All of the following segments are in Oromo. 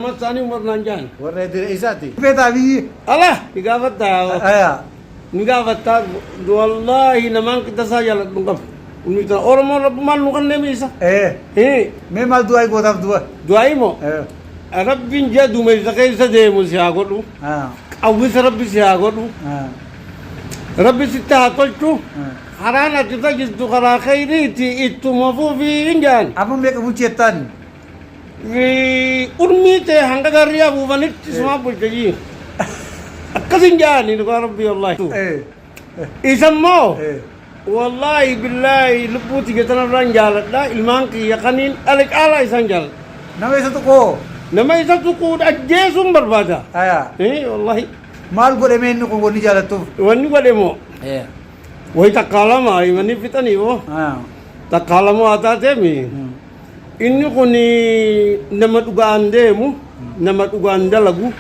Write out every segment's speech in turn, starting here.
Sani Umar Nanjan. Warra dire isati. Beta bi. Allah, igafata. Aya. Igafata. Wallahi naman kita saja lat bungkam. Umita orang mau malu kan nemisa. Me mal duai go taf dua. Duai mo. Rabbin jadu me zakai sade mo siya godu. Awis Rabbi siya godu. Rabbi sitta hatoltu. Harana kita gitu kara khairi itu mafu fi injan. Apa me kamu cetan? Urmi te hanga gariya buvanit semua bulkaji. Akasin jani nu Rabbi Allah. Isammo. Wallahi billahi luputi getana ranjal da ilman ki yakanin alik ala isanjal. Nama satu ko. Nama satu ko da jesum berbada. Aya. Wallahi. Mal go demen ko goni jala tu. Wani go demo. Woi takalama imani fitani wo. Takalama ata temi. Ini kuni nama ugande mu, nama uganda lagu,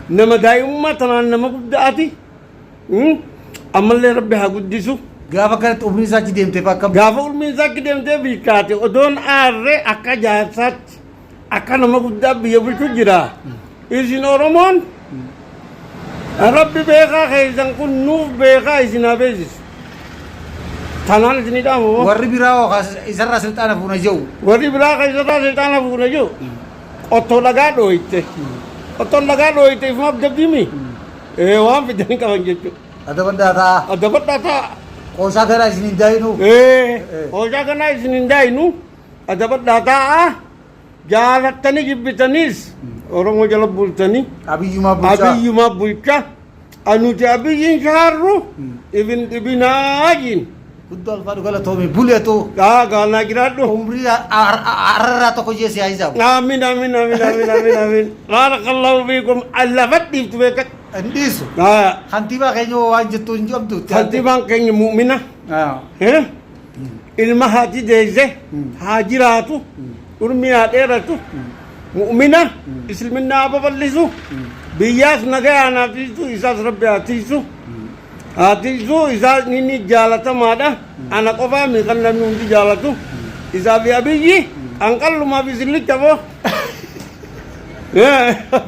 nama dai umat tanan nama kudati, amalle Rabbi hagudisu. Gafa kan umri sa dem te pakam. Gafa umri sa dem te bikati. Odon arre aka jasat, aka nama kudabi ya bitu jira. Isin oromon, Rabbi beka kaisang kunu beka isin abezis. Tanan sini damu. Warri birawo kas isarra sultana funa jau. Warri birawo kas isarra sultana funa jau. Otto lagado ite. Otto lagado ite fam jabdimi. Wam pidani kawan jechu. Ada benda ta. Ada benda ta. Kosa gara sinindai nu. Kosa kana sinindai nu. Ada benda ta. Jalat tani gibitanis. Orang mau jalan bultani. Abi yuma bulca. Abi yuma bulca. Anu jabi yin sharu. Ibin ajin. Kudal faru kala tomi bulya to. Ga na girado. Umri arara to ko jesi aiza. Amin. Barakallahu fiikum. Allafat itu bekat. Andis. Hantiba kenyo wajutun job tu. Hantiba kenyo mukminah. Ilma hati deze. Hajiratu. Urmiya deratu. Mukminah. Islimina abalisu. Biyas nagaya natisu isas rabbi atisu. Atisu isa nini jalata mada anak opa mi kan nanti jalatu isa biabi angkal lumah bisilik cabo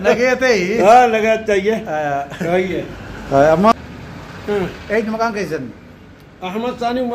nagete nagete ya amma ini makan kaisan Ahmad Sani Umar